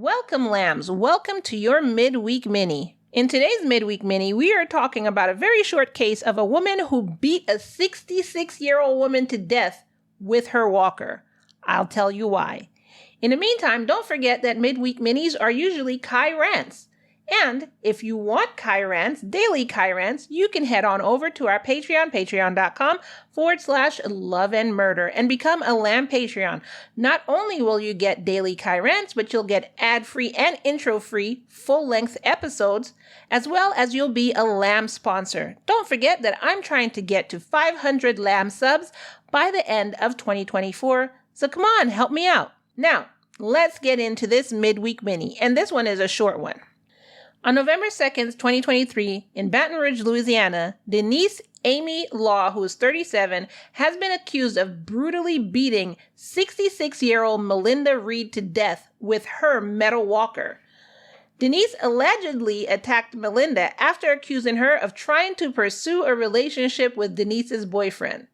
Welcome, lambs. Welcome to your Midweek Mini. In today's Midweek Mini, we are talking about a very short case of a woman who beat a 66-year-old woman to death with her walker. I'll tell you why. In the meantime, don't forget that Midweek Minis are usually Kai Rants. And if you want Kai Rants, daily Kai Rants, you can head on over to our Patreon, patreon.com/love and murder, and become a lamb Patreon. Not only will you get daily Kai Rants, but you'll get ad-free and intro-free full-length episodes, as well as you'll be a lamb sponsor. Don't forget that I'm trying to get to 500 lamb subs by the end of 2024, so come on, help me out. Now, let's get into this Midweek Mini, and this one is a short one. On November 2nd, 2023, in Baton Rouge, Louisiana, Denise Amy Law, who is 37, has been accused of brutally beating 66-year-old Melinda Reid to death with her metal walker. Denise allegedly attacked Melinda after accusing her of trying to pursue a relationship with Denise's boyfriend.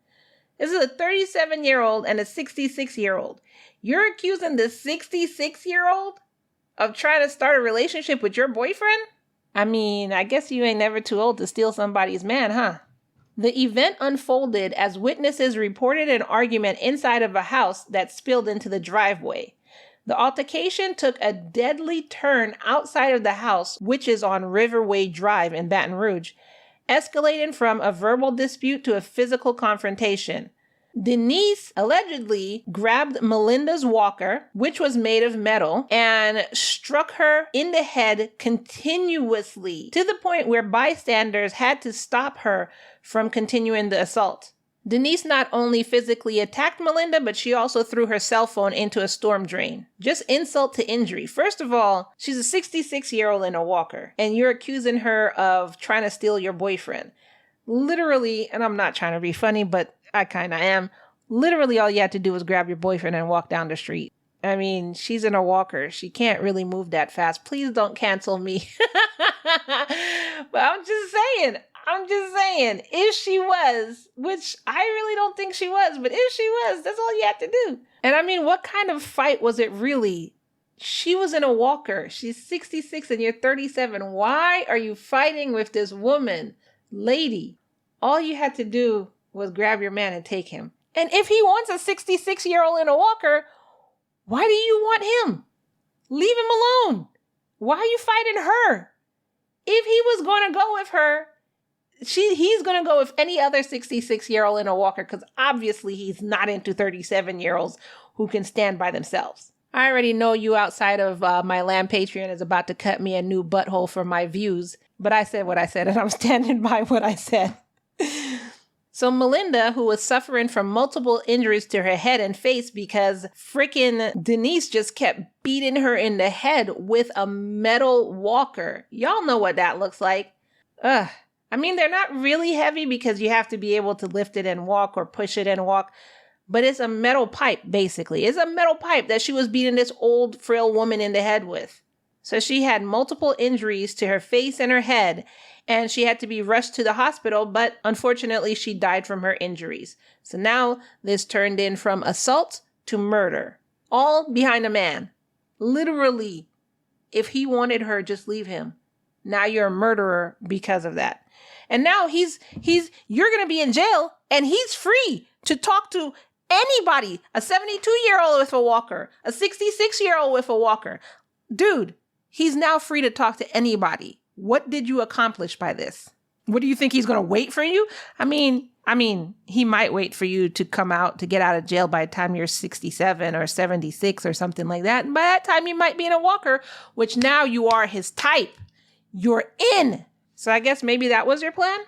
This is a 37-year-old and a 66-year-old. You're accusing the 66-year-old of trying to start a relationship with your boyfriend? I mean, I guess you ain't never too old to steal somebody's man, huh? The event unfolded as witnesses reported an argument inside of a house that spilled into the driveway. The altercation took a deadly turn outside of the house, which is on Riverway Drive in Baton Rouge, escalating from a verbal dispute to a physical confrontation. Denise allegedly grabbed Melinda's walker, which was made of metal, and struck her in the head continuously to the point where bystanders had to stop her from continuing the assault. Denise not only physically attacked Melinda, but she also threw her cell phone into a storm drain. Just insult to injury. First of all, she's a 66-year-old in a walker, and you're accusing her of trying to steal your boyfriend. Literally, and I'm not trying to be funny, but I kind of am. Literally, all you had to do was grab your boyfriend and walk down the street. I mean, she's in a walker. She can't really move that fast. Please don't cancel me. But I'm just saying, if she was, which I really don't think she was, but if she was, that's all you had to do. And I mean, what kind of fight was it really? She was in a walker. She's 66 and you're 37. Why are you fighting with this woman? Lady, all you had to do was grab your man and take him. And if he wants a 66-year-old in a walker, why do you want him? Leave him alone. Why are you fighting her? If he was going to go with her, he's going to go with any other 66-year-old in a walker, because obviously he's not into 37-year-olds who can stand by themselves. I already know you outside of my lamb Patreon is about to cut me a new butthole for my views, but I said what I said and I'm standing by what I said. So Melinda, who was suffering from multiple injuries to her head and face because freaking Denise just kept beating her in the head with a metal walker. Y'all know what that looks like. I mean, they're not really heavy because you have to be able to lift it and walk or push it and walk. But it's a metal pipe, basically. It's a metal pipe that she was beating this old, frail woman in the head with. So she had multiple injuries to her face and her head, and she had to be rushed to the hospital, but unfortunately she died from her injuries. So now this turned in from assault to murder, all behind a man. Literally, if he wanted her, just leave him. Now you're a murderer because of that. And now you're going to be in jail, and he's free to talk to anybody, a 72-year-old with a walker, a 66-year-old with a walker. Dude, he's now free to talk to anybody. What did you accomplish by this? What do you think he's going to wait for you? I mean, he might wait for you to come out, to get out of jail by the time you're 67 or 76 or something like that. And by that time, you might be in a walker, which now you are his type. You're in. So I guess maybe that was your plan?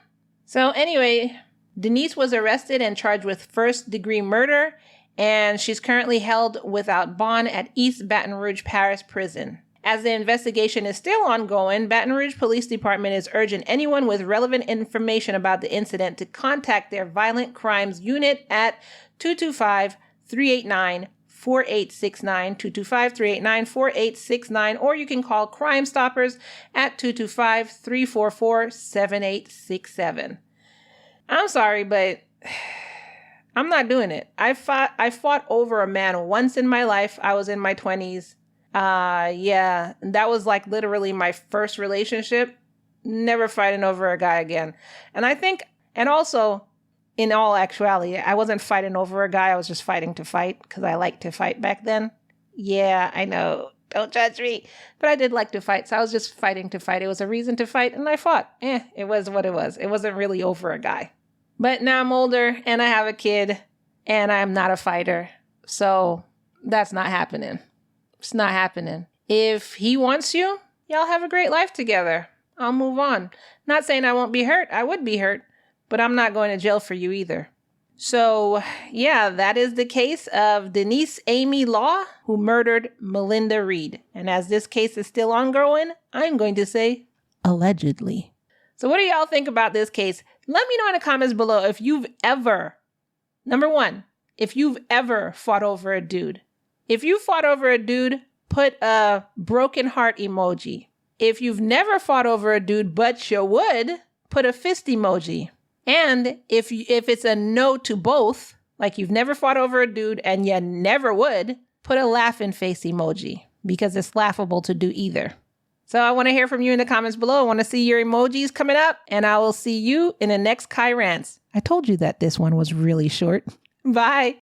So anyway, Denise was arrested and charged with first-degree murder, and she's currently held without bond at East Baton Rouge Parish Prison. As the investigation is still ongoing, Baton Rouge Police Department is urging anyone with relevant information about the incident to contact their Violent Crimes Unit at 225-389-4869, 225-389-4869, or you can call Crime Stoppers at 225-344-7867. I'm sorry, but I'm not doing it. I fought over a man once in my life. I was in my 20s. Yeah, that was like literally my first relationship. Never fighting over a guy again. And I think, and also, in all actuality, I wasn't fighting over a guy. I was just fighting to fight because I liked to fight back then. Yeah, I know. Don't judge me. But I did like to fight. So I was just fighting to fight. It was a reason to fight and I fought. It was what it was. It wasn't really over a guy. But now I'm older and I have a kid and I'm not a fighter. So that's not happening. It's not happening. If he wants you, y'all have a great life together. I'll move on. Not saying I won't be hurt. I would be hurt. But I'm not going to jail for you either. So, yeah, that is the case of Denise Amy Law, who murdered Melinda Reid. And as this case is still ongoing, I'm going to say allegedly. So what do y'all think about this case? Let me know in the comments below if you've ever, number one, if you've ever fought over a dude. If you fought over a dude, put a broken heart emoji. If you've never fought over a dude, but you would, put a fist emoji. And if it's a no to both, like you've never fought over a dude and you never would, put a laughing face emoji because it's laughable to do either. So I want to hear from you in the comments below. I want to see your emojis coming up and I will see you in the next Kai Rants. I told you that this one was really short. Bye.